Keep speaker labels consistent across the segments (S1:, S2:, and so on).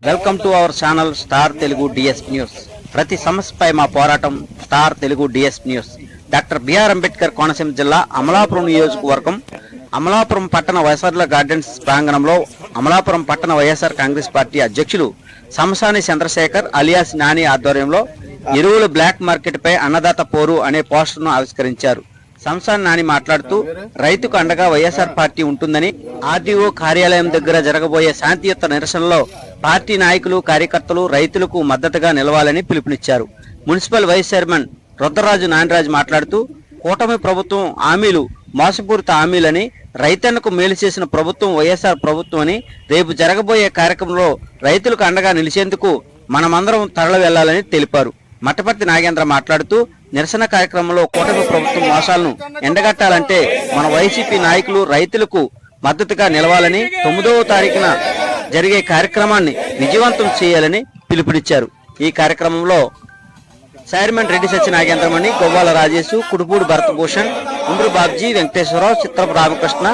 S1: Welcome to our channel star Telugu DS news. ప్రతి సమస్యపై మా పోరాటం star Telugu DS news. Doctor BR Ambedkar Konaseema జిల్లా అమలాపురం నియోజకవర్గం అమలాపురం పట్టణ వైఎస్ఆర్ల గార్డెన్స్ ప్రాంగణంలో అమలాపురం పట్టణ వైఎస్ఆర్ కాంగ్రెస్ పార్టీ అధ్యక్షులు సంసాని చంద్రశేఖర్ అలియాస్ నాని ఆధ్వర్యంలో ఎరువుల బ్లాక్ మార్కెట్ పై అన్నదాత పోరు అనే పోస్టర్ను ఆవిష్కరించారు. సంసాని నాని మాట్లాడుతూ రైతుకు అండగా వైఎస్ఆర్ పార్టీ ఉంటుందని, ఆర్డీఓ కార్యాలయం దగ్గర జరగబోయే శాంతియుత నిరసనలో పార్టీ నాయకులు కార్యకర్తలు రైతులకు మద్దతుగా నిలవాలని పిలుపునిచ్చారు. Municipal vice chairman Rudraraju Naniraju మాట్లాడుతూ కూటమి ప్రభుత్వం హామీలు మోసపూరిత హామీలని, రైతన్నకు మేలు చేసిన ప్రభుత్వం వైఎస్ఆర్ ప్రభుత్వం అని, రేపు జరగబోయే కార్యక్రమంలో రైతులకు అండగా నిలిచేందుకు మనమందరం తరలి వెళ్లాలని తెలిపారు. మట్టపర్తి నాగేంద్ర మాట్లాడుతూ నిరసన కార్యక్రమంలో కూటమి ప్రభుత్వం మోసాలను ఎండగట్టాలంటే మన వైసీపీ నాయకులు రైతులకు మద్దతుగా నిలవాలని, 9వ తారీఖున జరిగే కార్యక్రమాన్ని విజయవంతం చేయాలని పిలుపునిచ్చారు. ఈ కార్యక్రమంలో చైర్మన్ రెడ్డి సత్యనాగేంద్రమణి, గొవ్వాల రాజేశు, కుడుపూడి భరతభూషణ్, ఉండ్రు బాబ్జీ, వెంకటేశ్వరరావు, చిత్రపు రామకృష్ణ,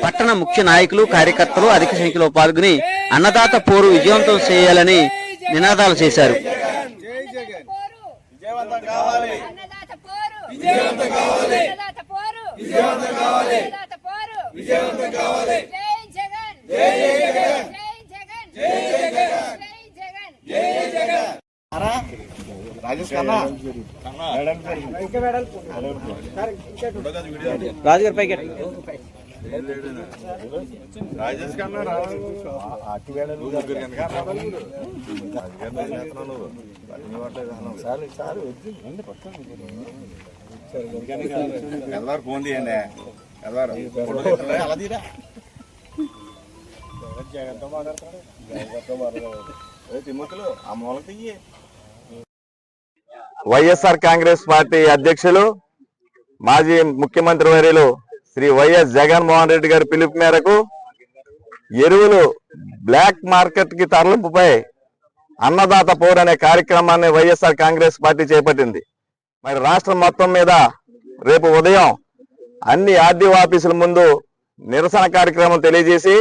S1: పట్టణ ముఖ్య నాయకులు కార్యకర్తలు అధిక సంఖ్యలో పాల్గొని అన్నదాత పోరు విజయవంతం చేయాలని నినాదాలు చేశారు. రాజుగారి పైకి రాజేష్ కన్నా
S2: ఫోన్ తీయండి. వైఎస్ఆర్ కాంగ్రెస్ పార్టీ అధ్యక్షులు మాజీ ముఖ్యమంత్రి వర్యులు శ్రీ వైఎస్ జగన్మోహన్ రెడ్డి గారి పిలుపు మేరకు ఎరువులు బ్లాక్ మార్కెట్ కి తరలింపుపై అన్నదాత పోర్ అనే కార్యక్రమాన్ని వైఎస్ఆర్ కాంగ్రెస్ పార్టీ చేపట్టింది. మరి రాష్ట్రం మొత్తం మీద రేపు ఉదయం అన్ని ఆర్డీఓ ఆఫీసుల ముందు నిరసన కార్యక్రమం తెలియజేసి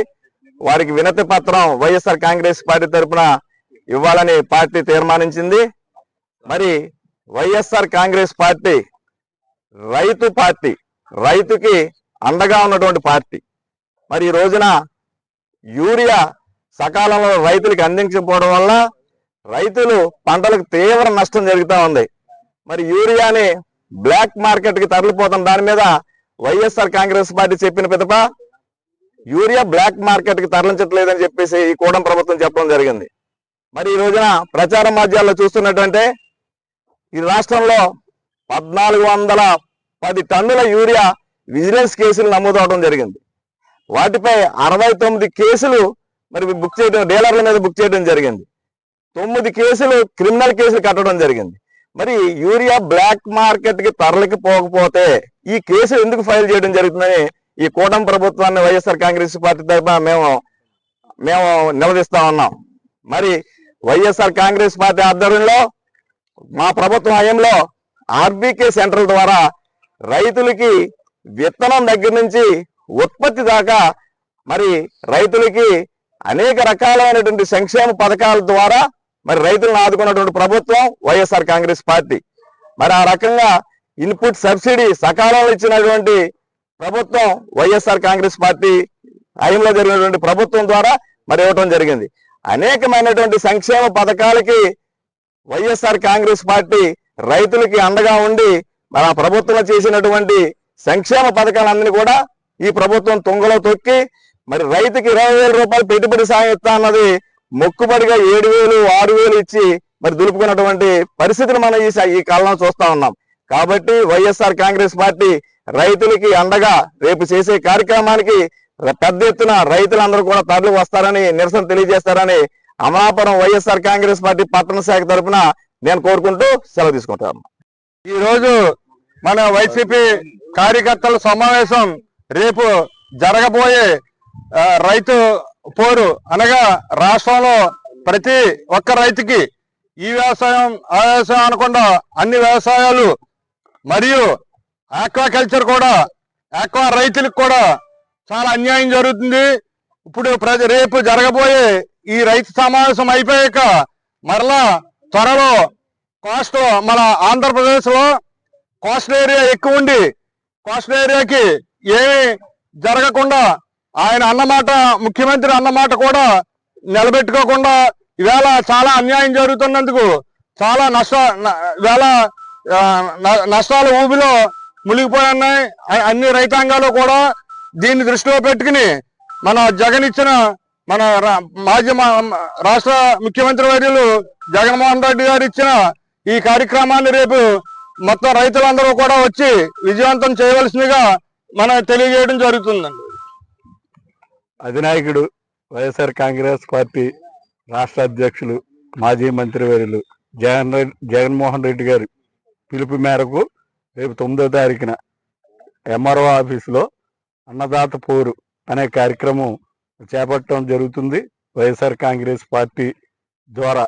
S2: వారికి వినతి పత్రం వైఎస్ఆర్ కాంగ్రెస్ పార్టీ తరఫున ఇవ్వాలని పార్టీ తీర్మానించింది. మరి వైఎస్ఆర్ కాంగ్రెస్ పార్టీ రైతుకి అండగా ఉన్నటువంటి పార్టీ. మరి ఈ రోజున యూరియా సకాలంలో రైతులకు అందించకపోవడం వల్ల రైతులు పంటలకు తీవ్ర నష్టం జరుగుతూ ఉంది. మరి యూరియాని బ్లాక్ మార్కెట్ కి తరలిపోతున్న దాని మీద వైఎస్ఆర్ కాంగ్రెస్ పార్టీ చెప్పిన పిదప యూరియా బ్లాక్ మార్కెట్ కి తరలించట్లేదని చెప్పేసి ఈ కూటమి ప్రభుత్వం చెప్పడం జరిగింది. మరి ఈ రోజున ప్రచార మాధ్యాల్లో చూస్తున్నట్టుంటే ఈ రాష్ట్రంలో 1410 టన్నుల యూరియా విజిలెన్స్ కేసులు నమోదవడం జరిగింది. వాటిపై 69 కేసులు మరి బుక్ చేయడం, డీలర్ల మీద బుక్ చేయడం జరిగింది. 9 కేసులు క్రిమినల్ కేసులు కట్టడం జరిగింది. మరి యూరియా బ్లాక్ మార్కెట్ కి తరలిపోకపోతే ఈ కేసులు ఎందుకు ఫైల్ చేయడం జరుగుతుందని ఈ కూటమి ప్రభుత్వాన్ని వైఎస్ఆర్ కాంగ్రెస్ పార్టీ తరఫున మేము నిలదీస్తా ఉన్నాం. మరి వైఎస్ఆర్ కాంగ్రెస్ పార్టీ ఆధ్వర్యంలో మా ప్రభుత్వం హయాంలో ఆర్బీకే సెంటర్ల ద్వారా రైతులకి విత్తనం దగ్గర నుంచి ఉత్పత్తి దాకా మరి రైతులకి అనేక రకాలైనటువంటి సంక్షేమ పథకాల ద్వారా మరి రైతులను ఆదుకున్నటువంటి ప్రభుత్వం వైఎస్ఆర్ కాంగ్రెస్ పార్టీ. మరి ఆ రకంగా ఇన్పుట్ సబ్సిడీ సకాలంలో ఇచ్చినటువంటి ప్రభుత్వం వైఎస్ఆర్ కాంగ్రెస్ పార్టీ హయాంలో జరిగినటువంటి ప్రభుత్వం ద్వారా మరి ఇవ్వటం జరిగింది. అనేకమైనటువంటి సంక్షేమ పథకాలకి వైఎస్ఆర్ కాంగ్రెస్ పార్టీ రైతులకి అండగా ఉండి మరి ఆ ప్రభుత్వం చేసినటువంటి సంక్షేమ పథకాలన్నీ కూడా ఈ ప్రభుత్వం తుంగలో తొక్కి మరి రైతుకి 20,000 రూపాయలు పెట్టుబడి సాయం ఇస్తా అన్నది మొక్కుబడిగా 7,000, 6,000 ఇచ్చి మరి దులుపుకున్నటువంటి పరిస్థితులు మనం ఈ కాలంలో చూస్తా ఉన్నాం. కాబట్టి వైఎస్ఆర్ కాంగ్రెస్ పార్టీ రైతులకి అండగా రేపు చేసే కార్యక్రమానికి పెద్ద ఎత్తున రైతులందరూ కూడా తరలి వస్తారని, నిరసన తెలియజేస్తారని అమలాపురం వైఎస్ఆర్ కాంగ్రెస్ పార్టీ పట్టణ శాఖ తరఫున నేను కోరుకుంటూ సెలవు తీసుకుంటాను.
S3: ఈ రోజు మన వైసీపీ కార్యకర్తల సమావేశం రేపు జరగబోయే రైతు పోరు అనగా రాష్ట్రంలో ప్రతి ఒక్క రైతుకి ఈ వ్యవసాయం ఆ వ్యవసాయం అనకుండా అన్ని వ్యవసాయాలు మరియు ఆక్వాకల్చర్ కూడా ఆక్వా రైతులకు కూడా చాలా అన్యాయం జరుగుతుంది. ఇప్పుడు రేపు జరగబోయే ఈ రైతు సమావేశం అయిపోయాక మరలా త్వరలో కోస్ట్ మన ఆంధ్రప్రదేశ్ లో కోస్టల్ ఏరియా ఎక్కువ ఉండి కోస్టల్ ఏరియాకి ఏమి జరగకుండా ఆయన అన్నమాట, ముఖ్యమంత్రి అన్నమాట కూడా నిలబెట్టుకోకుండా ఇవాళ చాలా అన్యాయం జరుగుతున్నందుకు చాలా నష్టాల ఊబిలో మునిగిపోయి ఉన్నాయి అన్ని రైతాంగాలు కూడా. దీన్ని దృష్టిలో పెట్టుకుని మన జగన్ ఇచ్చిన మన మాజీ రాష్ట్ర ముఖ్యమంత్రి వర్యులు జగన్మోహన్ రెడ్డి గారు ఇచ్చిన ఈ కార్యక్రమాన్ని రేపు మొత్తం రైతులందరూ కూడా వచ్చి విజయవంతం చేయవలసిందిగా మనం తెలియజేయడం జరుగుతుందండి.
S4: అధినాయకుడు వైఎస్ఆర్ కాంగ్రెస్ పార్టీ రాష్ట్ర అధ్యక్షులు మాజీ మంత్రివర్యులు జగన్మోహన్ రెడ్డి గారి పిలుపు మేరకు రేపు 9వ తారీఖున ఎంఆర్ఓ ఆఫీసులో అన్నదాత పోరు అనే కార్యక్రమం చేపట్టడం జరుగుతుంది వైఎస్ఆర్ కాంగ్రెస్ పార్టీ ద్వారా.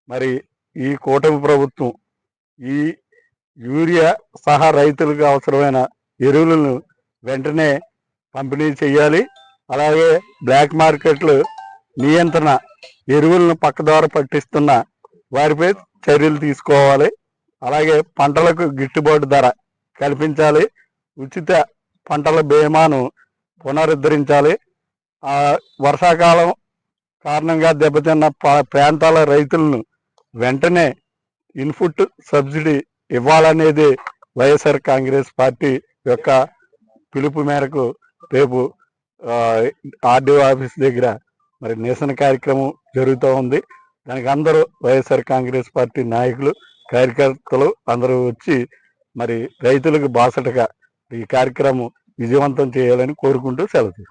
S4: మరి ఈ కూటమి ప్రభుత్వం ఈ యూరియా సహా రైతులకు అవసరమైన ఎరువులను వెంటనే పంపిణీ చేయాలి. అలాగే బ్లాక్ మార్కెట్లు నియంత్రణ, ఎరువులను పక్కదారి పట్టిస్తున్న వారిపై చర్యలు తీసుకోవాలి. అలాగే పంటలకు గిట్టుబాటు ధర కల్పించాలి. ఉచిత పంటల బీమాను పునరుద్ధరించాలి. వర్షాకాలం కారణంగా దెబ్బతిన్న ప్రాంతాల రైతులను వెంటనే ఇన్పుట్ సబ్సిడీ ఇవ్వాలనేది వైఎస్ఆర్ కాంగ్రెస్ పార్టీ యొక్క పిలుపు మేరకు రేపు ఆర్డీఓ ఆఫీస్ దగ్గర మరి నిరసన కార్యక్రమం జరుగుతూ ఉంది. దానికి అందరూ వైఎస్ఆర్ కాంగ్రెస్ పార్టీ నాయకులు, కార్యకర్తలు అందరూ వచ్చి మరి రైతులకు బాసటగా ఈ కార్యక్రమం విజయవంతం చేయాలని కోరుకుంటూ సెలవు.